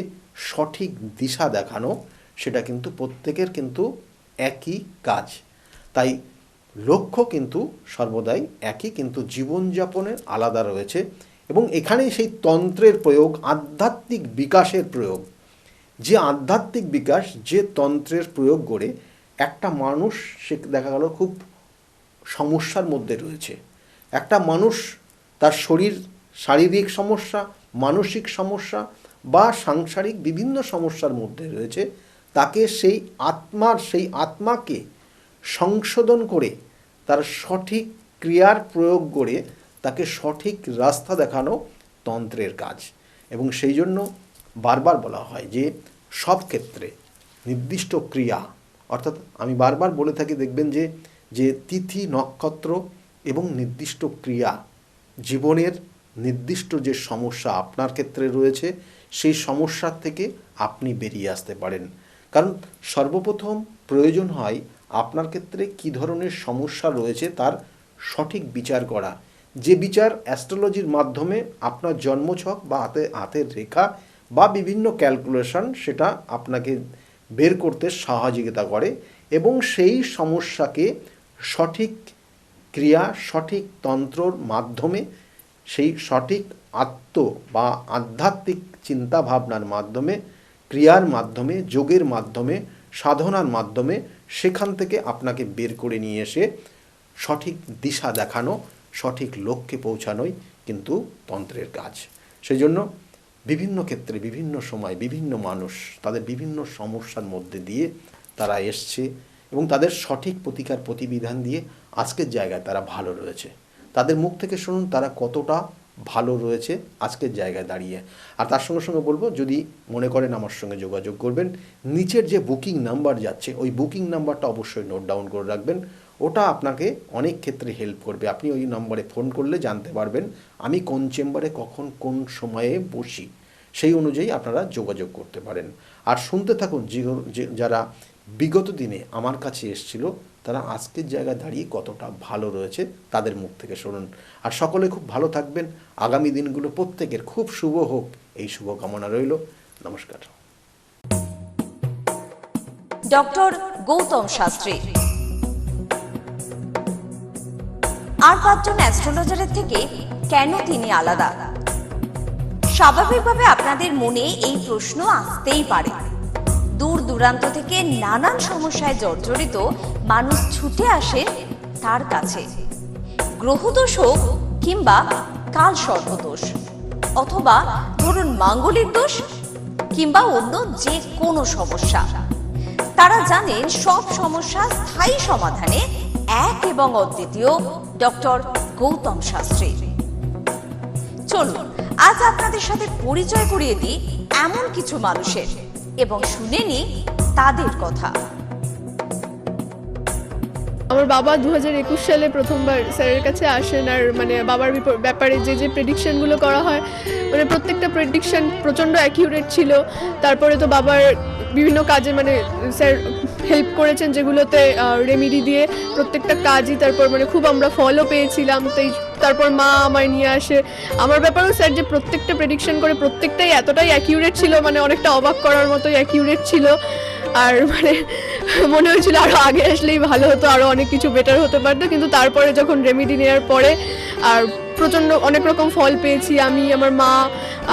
A: সঠিক দিশা দেখানো, সেটা কিন্তু প্রত্যেকের কিন্তু একই কাজ। তাই লক্ষ্য কিন্তু সর্বদাই একই, কিন্তু জীবনযাপনের আলাদা রয়েছে এবং এখানেই সেই তন্ত্রের প্রয়োগ, আধ্যাত্মিক বিকাশের প্রয়োগ। যে আধ্যাত্মিক বিকাশ, যে তন্ত্রের প্রয়োগ করে একটা মানুষ সে দেখা গেল খুব সমস্যার মধ্যে রয়েছে, একটা মানুষ তার শারীরিক সমস্যা, মানসিক সমস্যা বা সাংসারিক বিভিন্ন সমস্যার মধ্যে রয়েছে, তাকে সেই আত্মাকে সংশোধন করে তার সঠিক ক্রিয়ার প্রয়োগ করে তাকে সঠিক রাস্তা দেখানো তন্ত্রের কাজ। এবং সেই জন্য বারবার বলা হয় যে সব ক্ষেত্রে নির্দিষ্ট ক্রিয়া, অর্থাৎ আমি বারবার বলে থাকি, দেখবেন যে তিথি নক্ষত্র এবং নির্দিষ্ট ক্রিয়া, জীবনের নির্দিষ্ট যে সমস্যা আপনার ক্ষেত্রে রয়েছে সেই সমস্যার থেকে আপনি বেরিয়ে আসতে পারেন। কারণ সর্বপ্রথম প্রয়োজন হয় আপনার ক্ষেত্রে কী ধরনের সমস্যা রয়েছে তার সঠিক বিচার করা, যে বিচার অ্যাস্ট্রোলজির মাধ্যমে আপনার জন্মছক বা হাতের রেখা বা বিভিন্ন ক্যালকুলেশন সেটা আপনাকে বের করতে সহযোগিতা করে এবং সেই সমস্যাকে সঠিক ক্রিয়া, সঠিক তন্ত্রর মাধ্যমে, সেই সঠিক বা আধ্যাত্মিক চিন্তাভাবনার মাধ্যমে, ক্রিয়ার মাধ্যমে, যোগের মাধ্যমে, সাধনার মাধ্যমে সেখান থেকে আপনাকে বের করে নিয়ে এসে সঠিক দিশা দেখানো, সঠিক লক্ষ্যে পৌঁছানোই কিন্তু তন্ত্রের কাজ। সেই জন্য বিভিন্ন ক্ষেত্রে বিভিন্ন সময় বিভিন্ন মানুষ তাদের বিভিন্ন সমস্যার মধ্যে দিয়ে তারা এসছে এবং তাদের সঠিক প্রতিবিধান দিয়ে আজকের জায়গায় তারা ভালো রয়েছে। তাদের মুখ থেকে শুনুন তারা কতটা ভালো রয়েছে আজকের জায়গায় দাঁড়িয়ে। আর তার সঙ্গে সঙ্গে বলবো, যদি মনে করেন আমার সঙ্গে যোগাযোগ করবেন, নিচের যে বুকিং নাম্বার যাচ্ছে ওই বুকিং নাম্বারটা অবশ্যই নোট ডাউন করে রাখবেন, ওটা আপনাকে অনেক ক্ষেত্রে হেল্প করবে। আপনি ওই নম্বরে ফোন করলে জানতে পারবেন আমি কোন চেম্বারে কখন কোন সময়ে বসি, সেই অনুযায়ী আপনারা যোগাযোগ করতে পারেন। আর শুনতে থাকুন যারা বিগত দিনে আমার কাছে এসেছিল তারা আজকের জায়গায় দাঁড়িয়ে কতটা ভালো রয়েছে তাদের মুখ থেকে শুনুন। আর সকলে খুব ভালো থাকবেন, আগামী দিনগুলো প্রত্যেকের খুব শুভ হোক, এই শুভকামনা রইল। নমস্কার।
B: ডক্টর গৌতম শাস্ত্রী। আর 5 জন অ্যাস্ট্রোলজারের থেকে কেন তিনি আলাদা? স্বাভাবিকভাবে আপনাদের মনে এই প্রশ্ন আসতেই পারে। দূর দূরান্ত থেকে নানান সমস্যায় জর্জরিত মানুষ ছুটে আসে তার কাছে। গ্রহদোষ হোক কিংবা কাল সর্পদোষ, অথবা ধরুন মাঙ্গলিক দোষ কিংবা অন্য যে কোনো সমস্যা, তারা জানেন সব সমস্যা স্থায়ী সমাধানে এক এবং অদ্বিতীয় ডক্টর গৌতম শাস্ত্রী। চলুন আজ আপনাদের সাথে পরিচয় করিয়ে দিই এমন কিছু মানুষের এবং শুনে নিই তাদের কথা।
C: আমার বাবা 2021 সালে প্রথমবার স্যারের কাছে আসেন, আর মানে বাবার ব্যাপারে যে প্রেডিকশনগুলো করা হয়, মানে প্রত্যেকটা প্রেডিকশন প্রচণ্ড অ্যাকিউরেট ছিল। তারপরে তো বাবার বিভিন্ন কাজে মানে স্যার হেল্প করেছেন, যেগুলোতে রেমিডি দিয়ে প্রত্যেকটা কাজই তারপর মানে খুব আমরা ফলও পেয়েছিলাম। তারপর মা আমায় নিয়ে আসে। আমার ব্যাপারেও স্যার যে প্রত্যেকটা প্রেডিকশন করে প্রত্যেকটাই এতটাই অ্যাকিউরেট ছিল, মানে অনেকটা অবাক করার মতোই অ্যাকিউরেট ছিল। আর মানে মনে হয়েছিল আরও আগে আসলেই ভালো হতো, আরও অনেক কিছু বেটার হতে পারতো। কিন্তু তারপরে যখন রেমিডি নেওয়ার পরে আর প্রচণ্ড অনেক রকম ফল পেয়েছি আমি, আমার মা,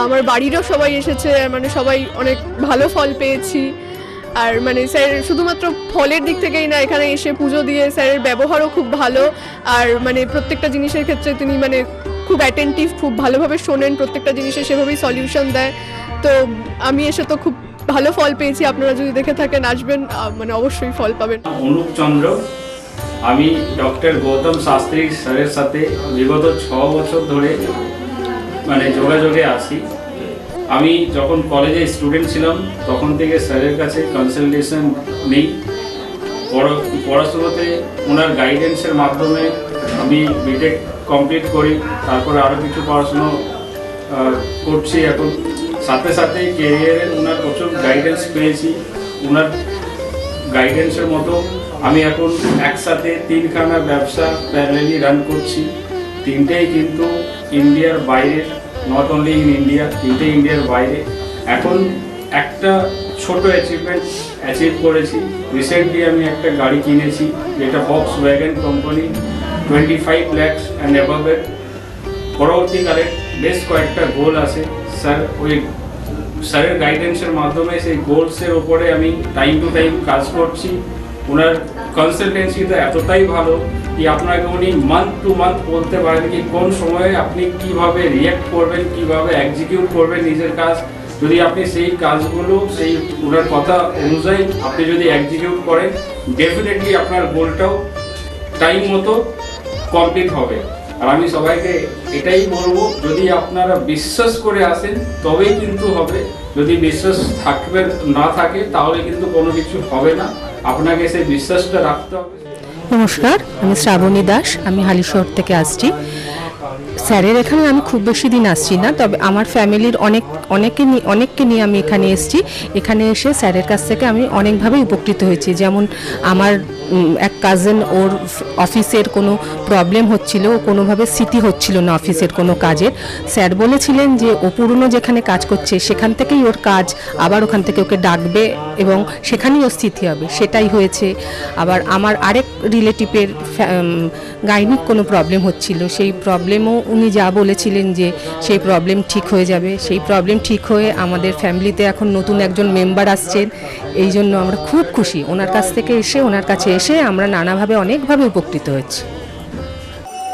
C: আমার বাড়িরও সবাই এসেছে, মানে সবাই অনেক ভালো ফল পেয়েছি। আর মানে স্যার শুধুমাত্র ফলের দিক থেকেই না, এখানে এসে পুজো দিয়ে স্যারের ব্যবহারও খুব ভালো। আর মানে প্রত্যেকটা জিনিসের ক্ষেত্রে তিনি মানে খুব অ্যাটেন্টিভ, খুব ভালোভাবে শোনেন, প্রত্যেকটা জিনিসের সেভাবেই সলিউশন দেয়। তো আমি এসে তো খুব ভালো ফল পেয়েছি। আপনারা যদি দেখে থাকেন আসবেন, মানে অবশ্যই ফল পাবেন।
D: অনুপ চন্দ্র, আমি ডক্টর গৌতম শাস্ত্রী স্যারের সাথে বিগত 6 বছর ধরে মানে যোগাযোগে আছি। আমি যখন কলেজে স্টুডেন্ট ছিলাম তখন থেকে স্যারের কাছে কনসালটেশন নিই। পড়াশোনাতে ওনার গাইডেন্সের মাধ্যমে আমি বিটেক কমপ্লিট করি, তারপরে আরও কিছু পড়াশুনো করছি এখন। সাথে সাথে কেরিয়ারে ওনার প্রচুর গাইডেন্স পেয়েছি। ওনার গাইডেন্সের মতো আমি এখন একসাথে 3খানা ব্যবসা প্যারালালি রান করছি। 3টেই কিন্তু ইন্ডিয়ার বাইরে, নট অনলি ইন ইন্ডিয়া, 3টে ইন্ডিয়ার বাইরে। এখন একটা ছোট অ্যাচিভ করেছি। রিসেন্টলি আমি একটা গাড়ি কিনেছি, যেটা Volkswagen কোম্পানি, 25 lakhs অ্যান্ড অ্যাবভের। পরবর্তীকালে বেশ কয়েকটা গোল আছে। স্যারের গাইডেন্সের মাধ্যমে সেই গোলসের ওপরে আমি টাইম টু টাইম কাজ করছি। ওনার কনসালটেন্সিটা এতটাই ভালো কি আপনাকে উনি মান্থ টু মান্থ বলতে পারেন কি কোন সময়ে আপনি কিভাবে রিঅ্যাক্ট করবেন, কিভাবে এক্সিকিউট করবেন নিজের কাজ। যদি আপনি সেই কাজগুলো সেই ওনার কথা অনুযায়ী আপনি যদি এক্সিকিউট করেন, ডেফিনেটলি আপনার গোলটাও টাইম মতো কমপ্লিট হবে। আর আমি সবাইকে এটাই বলবো, যদি আপনারা বিশ্বাস করে আসেন তবেই কিন্তু হবে। যদি বিশ্বাস না থাকে তাহলে কিন্তু কোনো কিছু হবে না। আপনাকে সেই বিশ্বাসটা রাখতে হবে।
E: নমস্কার, আমি শ্রাবণী দাস, আমি হালিশহর থেকে আসছি। স্যারের এখানে আমি খুব বেশি দিন আসছি না, তবে আমার ফ্যামিলির অনেককে নিয়ে আমি এখানে এসেছি। এখানে এসে স্যারের কাছ থেকে আমি অনেকভাবে উপকৃত হয়েছি। যেমন আমার এক কাজিন, ওর অফিসের কোনো প্রবলেম হচ্ছিল, ও কোনোভাবে স্মৃতি হচ্ছিল না অফিসের কোনো কাজের। স্যার বলেছিলেন যে ও পুরনো যেখানে কাজ করছে সেখান থেকেই ওর কাজ, আবার ওখান থেকে ওকে ডাকবে এবং সেখানেই ওর স্থিতি হবে, সেটাই হয়েছে। আবার আমার আরেক রিলেটিভের গাইনিক কোনো প্রবলেম হচ্ছিল, সেই প্রবলেমও উনি যা বলেছিলেন যে সেই প্রবলেম ঠিক হয়ে যাবে, সেই প্রবলেম ঠিক হয়ে আমাদের ফ্যামিলিতে এখন নতুন একজন মেম্বার আসছেন। এই জন্য আমরা খুব খুশি ওনার কাছ থেকে এসে, ওনার কাছে এসে আমরা নানাভাবে অনেকভাবে উপকৃত হচ্ছি।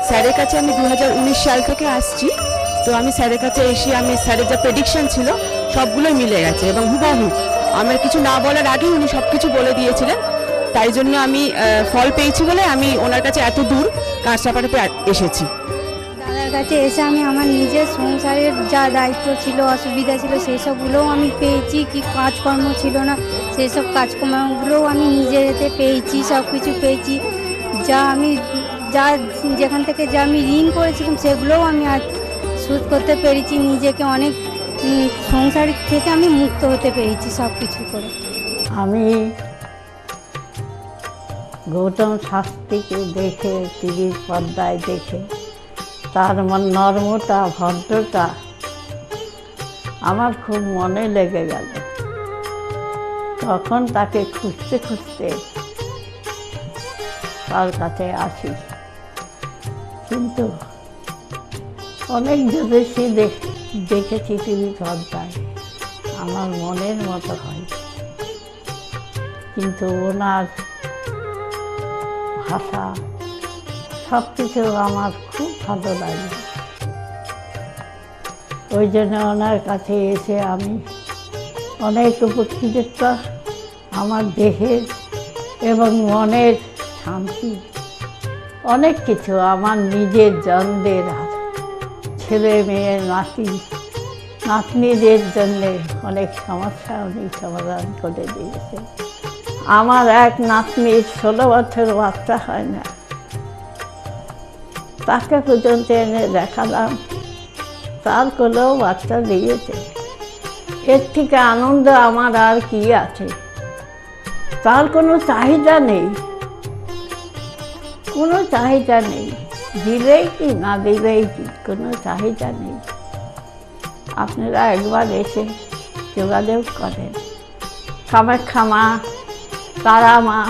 F: স্যারের কাছে আমি 2019 সাল থেকে আসছি। তো আমি স্যারের কাছে এসে আমি স্যারের যা প্রেডিকশন ছিল সবগুলোই মিলে গেছে এবং হুবহু আমার কিছু না বলার আগেই উনি সব কিছু বলে দিয়েছিলেন। তাই জন্য আমি ফল পেয়েছি বলে আমি ওনার কাছে এত দূর কাঁচরাপাড়াতে এসেছি।
G: দাদার কাছে এসে আমি আমার নিজের সংসারের যা দায়িত্ব ছিল, অসুবিধা ছিল, সেই সবগুলোও আমি পেয়েছি। কি কাজকর্ম ছিল না সেই সব কাজকর্মগুলোও আমি নিজের এতে পেয়েছি, সব কিছু পেয়েছি। যেখান থেকে যা আমি ঋণ করেছিলাম সেগুলোও আমি আজ শোধ করতে পেরেছি। নিজেকে অনেক সংসার থেকে আমি মুক্ত হতে পেরেছি সব কিছু করে।
H: আমি গৌতম শাস্ত্রীকে দেখে, টিভির পর্দায় দেখে তার নর্মতা, ভদ্রতা আমার খুব মনে লেগে গেল। তখন তাকে খুঁজতে খুঁজতে তার কাছে আসি, কিন্তু অনেক জ্যোতিষী দেখেছি টিভি পর্দায়, আমার মনের মতো হয়, কিন্তু ওনার ভাষা সব কিছু আমার খুব ভালো লাগে। ওই জন্য ওনার কাছে এসে আমি অনেক উপকৃত। আমার দেহের এবং মনের শান্তি, অনেক কিছু আমার নিজের জনদের, ছেলে মেয়ে নাতনিদের জন্যে অনেক সমস্যা উনি সমাধান করে দিয়েছে। আমার এক নাতনির 16 বছর বাচ্চা হয় না, তাকে পর্যন্ত এনে দেখালাম, তার কোলেও বাচ্চা দিয়েছে। এর থেকে আনন্দ আমার আর কি আছে? তার কোনো চাহিদা নেই, কোনো চাহিদা নেই, দিলেই কি না দিলেই কি, কোনো চাহিদা নেই। আপনারা একবার এসে যোগাযোগ করেন। কামাখ্যা মা, তারা মা,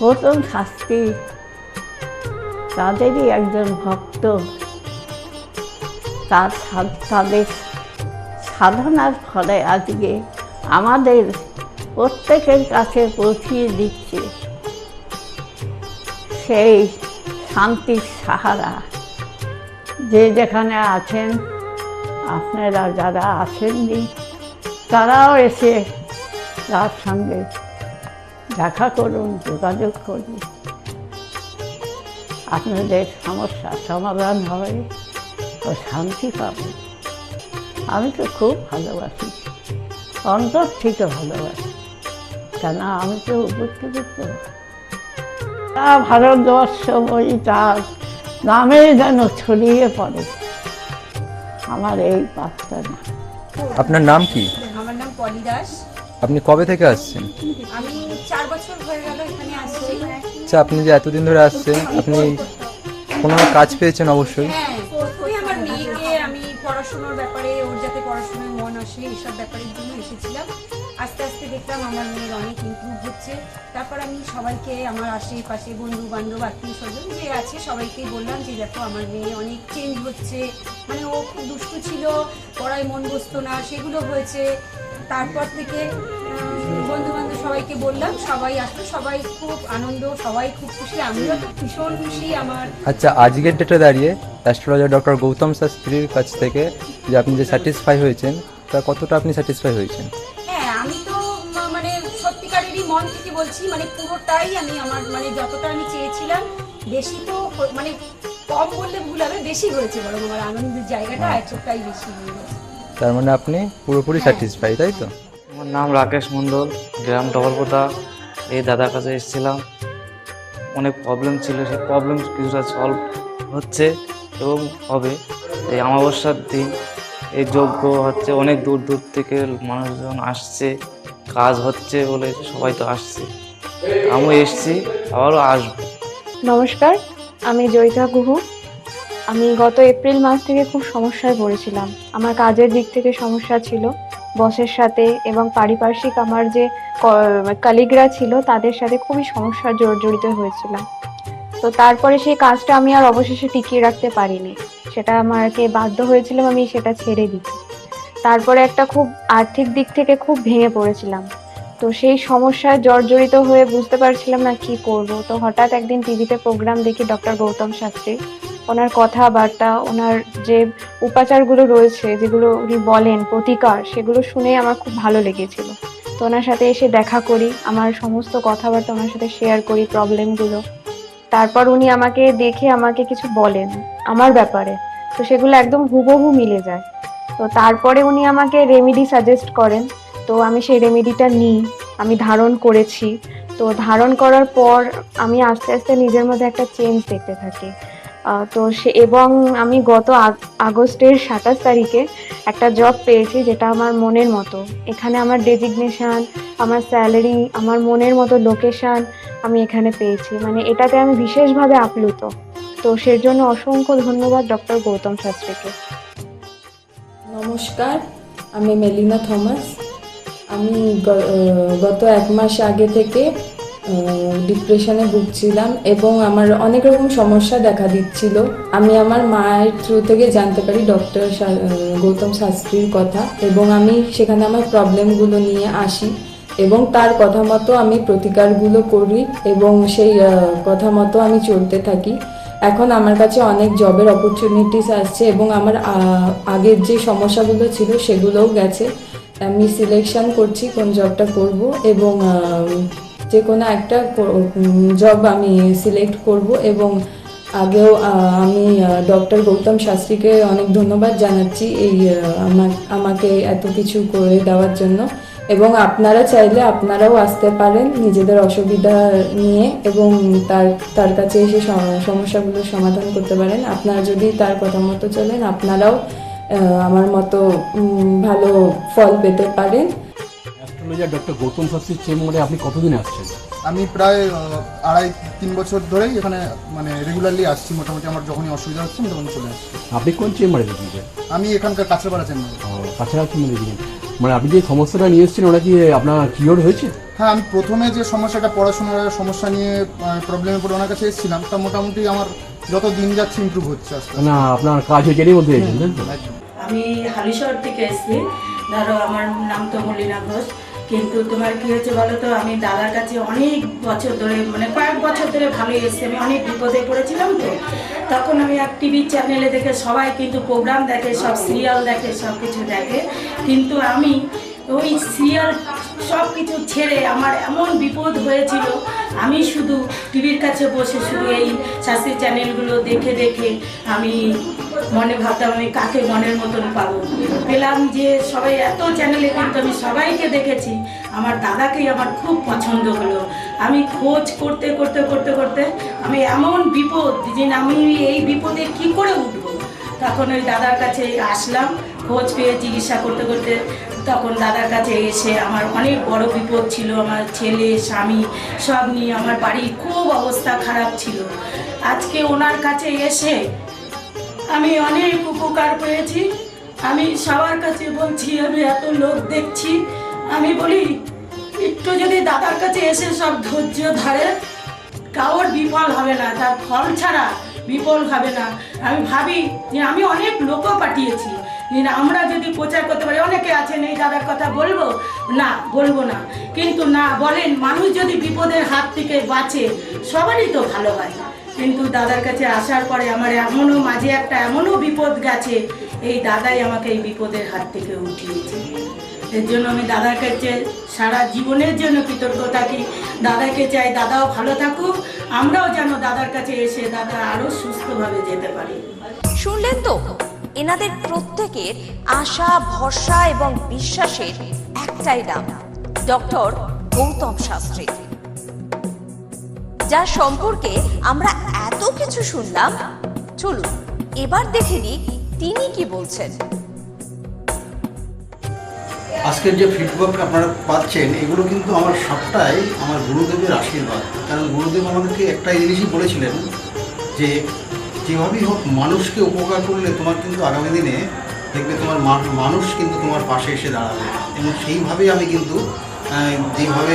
H: গৌতম শাস্ত্রী তাদেরই একজন ভক্ত। তাদের সাধনার ফলে আজকে আমাদের প্রত্যেকের কাছে পৌঁছিয়ে দিচ্ছে সেই শান্তির সাহারা। যে যেখানে আছেন, আপনারা যারা আসেননি তারাও এসে তার সঙ্গে দেখা করুন, যোগাযোগ করুন, আপনাদের সমস্যার সমাধান হবে ও শান্তি পাবেন। আমি তো খুব ভালোবাসি, অন্তর থেকে ভালোবাসি, কেন আমি তো উপকৃত। ভারতবর্ষ বই তার নামে যেন ছড়িয়ে পড়ে, আমার এই প্রার্থনা।
I: আপনার নাম কি?
J: আমার নাম পলি দাস।
I: আপনি কবে থেকে আসছেন?
J: আমি 4 বছর হয়ে গেল এখানে আসছি।
I: আচ্ছা, আপনি যে এতদিন ধরে আসছেন, আপনি কোনো কাজ পেয়েছেন? অবশ্যই।
J: হ্যাঁ, ওই আমার মেয়েকে আমি পড়াশোনার ব্যাপারে, ওর যাতে পড়াশোনায় মন আসে এইসব ব্যাপারের জন্য এসেছিলাম। আস্তে আস্তে দেখলাম আমার মেয়ের অনেক ইমপ্রুভ হচ্ছে। তারপর আমি সবাইকে, আমার আশেপাশে বন্ধু বান্ধব, আত্মীয় স্বজন যে আছে সবাইকেই বললাম যে দেখো আমার মেয়ে অনেক চেঞ্জ হচ্ছে, মানে ও খুব দুষ্টু ছিল, পড়ায় মন বসতো না, সেগুলো হয়েছে। তারপর থেকে বন্ধু বান্ধব সবাইকে বললাম, সবাই আসলো, সবাই খুব আনন্দ, সবাই খুব খুশি, আমিও তো ভীষণ খুশি। আমার
I: আচ্ছা, আজকের ডেটে দাঁড়িয়ে অ্যাস্ট্রোলজার ডক্টর গৌতম শাস্ত্রীর কাছ থেকে যে আপনি যে স্যাটিসফাই হয়েছেন, তা কতটা আপনি স্যাটিসফাই হয়েছেন?
J: হ্যাঁ, আমি তো মানে সত্যিকারেরই মন থেকে বলছি, মানে পুরোটাই আমি আমার মানে যতটা আমি চেয়েছিলাম, বেশি তো মানে কম বললে ভুল হবে, বেশি হয়েছে, বরং আমার আনন্দের জায়গাটা এতটাই বেশি হয়েছে।
I: তার মানে আপনি পুরোপুরি স্যাটিসফাই, তাই তো?
K: আমার নাম রাকেশ মণ্ডল, গ্রাম ডবলকোটা। এই দাদার কাছে এসেছিলাম, অনেক প্রবলেম ছিল, সেই প্রবলেম কিছুটা সলভ হচ্ছে এবং হবে। এই অমাবস্যার দিন এই যজ্ঞ হচ্ছে, অনেক দূর দূর থেকে মানুষজন আসছে, কাজ হচ্ছে বলে সবাই তো আসছে, আমিও এসছি, আবারও আসবো।
L: নমস্কার, আমি জয়িতা গুহ। আমি গত এপ্রিল মাস থেকে খুব সমস্যায় পড়েছিলাম। আমার কাজের দিক থেকে সমস্যা ছিল, বসের সাথে এবং পারিপার্শ্বিক আমার যে কলিগরা ছিল তাদের সাথে খুবই সমস্যার জড়িত হয়েছিলাম। তো তারপরে সেই কাজটা আমি আর অবশেষে টিকিয়ে রাখতে পারিনি, সেটা আমাকে বাধ্য হয়েছিলাম আমি সেটা ছেড়ে দিতে। তারপরে একটা খুব আর্থিক দিক থেকে খুব ভেঙে পড়েছিলাম। তো সেই সমস্যায় জর্জরিত হয়ে বুঝতে পারছিলাম না কি করব। তো হঠাৎ একদিন টিভিতে প্রোগ্রাম দেখি ডক্টর গৌতম শাস্ত্রী, ওনার কথাবার্তা, ওনার যে উপাচারগুলো রয়েছে, যেগুলো উনি বলেন প্রতিকার, সেগুলো শুনে আমার খুব ভালো লেগেছিল। তো ওনার সাথে এসে দেখা করি, আমার সমস্ত কথাবার্তা ওনার সাথে শেয়ার করি, প্রবলেমগুলো। তারপর উনি আমাকে দেখে আমাকে কিছু বলেন আমার ব্যাপারে, তো সেগুলো একদম হুবহু মিলে যায়। তো তারপরে উনি আমাকে রেমেডি সাজেস্ট করেন, তো আমি সেই রেমেডিটা নিই, আমি ধারণ করেছি। তো ধারণ করার পর আমি আস্তে আস্তে নিজের মধ্যে একটা চেঞ্জ দেখতে থাকি। তো এবং আমি গত আগস্টের 27 তারিখে একটা জব পেয়েছি, যেটা আমার মনের মতো। এখানে আমার ডেজিগনেশন, আমার স্যালারি, আমার মনের মতো লোকেশন আমি এখানে পেয়েছি, মানে এটাতে আমি বিশেষভাবে আপ্লুত। তো সের জন্য অসংখ্য ধন্যবাদ ডক্টর গৌতম শাস্ত্রীকে।
M: নমস্কার, আমি মেলিনা থমাস। আমি গত 1 মাস আগে থেকে ডিপ্রেশনে ভুগছিলাম এবং আমার অনেক রকম সমস্যা দেখা দিচ্ছিল। আমি আমার মায়ের থ্রু থেকে জানতে পারি ডক্টর গৌতম শাস্ত্রীর কথা এবং আমি সেখানে আমার প্রবলেমগুলো নিয়ে আসি এবং তার কথা মতো আমি প্রতিকারগুলো করি এবং সেই কথা মতো আমি চলতে থাকি। এখন আমার কাছে অনেক জবের অপরচুনিটিস আসছে এবং আমার আগের যে সমস্যাগুলো ছিল সেগুলোও গেছে। আমি সিলেকশন করছি কোন জবটা করব এবং যে কোনো একটা জব আমি সিলেক্ট করব এবং আগেও আমি ডক্টর গৌতম শাস্ত্রীকে অনেক ধন্যবাদ জানাচ্ছি এই আমাকে এত কিছু করে দেওয়ার জন্য। এবং আপনারা চাইলে আপনারাও আসতে পারেন নিজেদের অসুবিধা নিয়ে এবং তার কাছে এসে সমস্যাগুলোর সমাধান করতে পারেন। আপনারা যদি তার কথা মতো চলেন আপনারাও আমার মতো ভালো ফল পেতে পারেন।
N: অ্যাস্ট্রোলজার ডক্টর গৌতম শাস্ত্রীর চেম্বারে আপনি কতদিন আসছেন?
O: আমি প্রায় 2.5-3 বছর ধরেই এখানে মানে রেগুলারলি আসছি। মোটামুটি আমার যখনই অসুবিধা হচ্ছে আমি তখন চলে আসছি।
N: আপনি কোন চেম্বারে দেখিয়েছেন?
O: আমি এখানকার কাছড়াপাড়া চেম্বারে।
N: কাছড়া চেম্বারে দেখিয়েছেন, মানে আপনি যে সমস্যাটা নিয়ে এসেছেন ওটা কি আপনার কিওর হয়েছে?
O: হ্যাঁ, আমি প্রথমে যে সমস্যাটা পড়াশোনার সমস্যা নিয়ে প্রবলেমে পড়ে ওনার কাছে এসেছিলাম, তা মোটামুটি আমার যত দিন যাচ্ছে ইমপ্রুভ হচ্ছে আস্তে আস্তে।
N: না আপনার কাজ হয়েছে এরই মধ্যে এসেছেন?
P: আমি হালিশহর থেকে এসেছি। ধরো আমার নাম তো মলিনা ঘোষ, কিন্তু তোমার কি হয়েছে বলো তো, আমি দাদার কাছে অনেক বছর ধরে মানে কয়েক বছর ধরে ভালোই এসেছি। আমি অনেক বিপদে পড়েছিলাম তো, তখন আমি এক টিভি চ্যানেলে দেখে সবাই কিন্তু প্রোগ্রাম দেখে, সব সিরিয়াল দেখে, সব কিছু দেখে, কিন্তু আমি ওই সিরিয়াল সব কিছু ছেড়ে আমার এমন বিপদ হয়েছিল, আমি শুধু টিভির কাছে বসে শুধু এই শাস্ত্রীয় চ্যানেলগুলো দেখে দেখে আমি মনে ভাবতাম আমি কাকে মনের মতন পাবো। পেলাম যে সবাই এত চ্যানেলে, কিন্তু আমি সবাইকে দেখেছি, আমার দাদাকেই আমার খুব পছন্দ হলো। আমি খোঁজ করতে করতে করতে করতে আমি এমন বিপদ যে আমি এই বিপদে কি করে উঠবো, তখন ওই দাদার কাছে আসলাম। খোঁজ পেয়ে চিকিৎসা করতে করতে তখন দাদার কাছে এসে আমার অনেক বড় বিপদ ছিল, আমার ছেলে স্বামী সব নিয়ে আমার বাড়ির খুব অবস্থা খারাপ ছিল। আজকে ওনার কাছে এসে আমি অনেক উপকার পেয়েছি। আমি সবার কাছে বলছি, আমি এত লোক দেখছি, আমি বলি একটু যদি দাদার কাছে এসে সব ধৈর্য ধরে, কারোর বিফল হবে না, তার ফল ছাড়া বিফল হবে না। আমি ভাবি যে আমি অনেক লোকও পাঠিয়েছি, আমরা যদি প্রচার করতে পারি, অনেকে আছেন এই দাদার কথা বলবো না, বলবো না, কিন্তু না বলেন, মানুষ যদি বিপদের হাত থেকে বাঁচে সবারই তো ভালো হয়। কিন্তু দাদার কাছে আসার পরে আমার এমনও মাঝে একটা এমনও বিপদ গেছে, এই দাদাই আমাকে এই বিপদের হাত থেকে উঠিয়েছে। এর জন্য আমি দাদার কাছে সারা জীবনের জন্য কৃতজ্ঞ থাকি। দাদাকে চাই দাদাও ভালো থাকুক, আমরাও যেন দাদার কাছে এসে দাদা আরও সুস্থভাবে যেতে পারি।
B: শুনলেন তো, এনাদের প্রত্যেকের আশা, ভরসা এবং বিশ্বাসের একটাই নাম, ডক্টর গৌতম শাস্ত্রী, যার সম্পর্কে আমরা এত কিছু শুনলাম। চলুন এবার দেখে নিই তিনি কি বলছেন।
A: আজকের যে ফিডব্যাক আপনারা পাচ্ছেন, এগুলো কিন্তু আমার সবটাই আমার গুরুদেবের আশীর্বাদ। কারণ গুরুদেব আমাদেরকে একটাই জিনিসই বলেছিলেন যে যেভাবেই হোক মানুষকে উপকার করলে তোমার কিন্তু আগামী দিনে দেখবে তোমার মানুষ কিন্তু তোমার পাশে এসে দাঁড়াবে। এবং সেইভাবেই আমি কিন্তু যেভাবে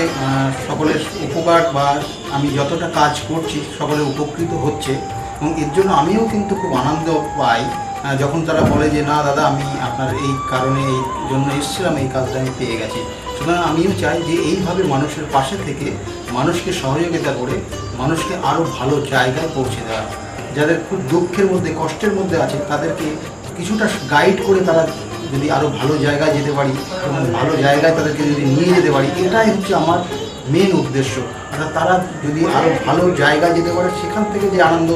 A: সকলের উপকার বা আমি যতটা কাজ করছি সকলে উপকৃত হচ্ছে, এবং এর জন্য আমিও কিন্তু খুব আনন্দ পাই যখন তারা বলে যে না দাদা, আমি আপনার এই কারণে এই জন্য এসেছিলাম, এই কাজটা আমি পেয়ে গেছি। সুতরাং আমিও চাই যে এইভাবে মানুষের পাশে থেকে মানুষকে সহযোগিতা করে মানুষকে আরও ভালো জায়গায় পৌঁছে দেওয়া। যাদের খুব দুঃখের মধ্যে, কষ্টের মধ্যে আছে, তাদেরকে কিছুটা গাইড করে তারা যদি আরও ভালো জায়গায় যেতে পারি এবং ভালো জায়গায় তাদেরকে যদি নিয়ে যেতে পারি, এটাই হচ্ছে আমার মেন উদ্দেশ্য। অর্থাৎ তারা যদি আরও ভালো জায়গায় যেতে পারে, সেখান থেকে যে আনন্দ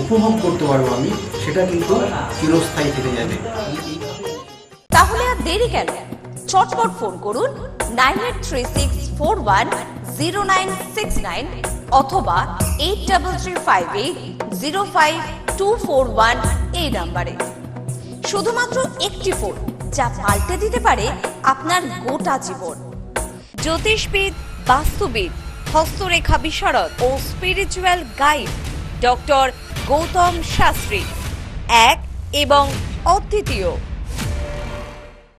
A: উপভোগ করতে পারবো আমি, সেটা কিন্তু চিরস্থায়ী থেকে যাবে।
B: তাহলে আর দেরি কেন, চটপট ফোন করুন 9836410969 অথবা 8335805241 এই নাম্বারে। শুধুমাত্র একটি ফোন, যা পাল্টে দিতে পারে আপনার গোটা জীবন। জ্যোতিষবিদ, বাস্তুবিদ, হস্তরেখা বিশারদ ও spiritual guide doctor Gautam Shastri, এক এবং অদ্বিতীয়।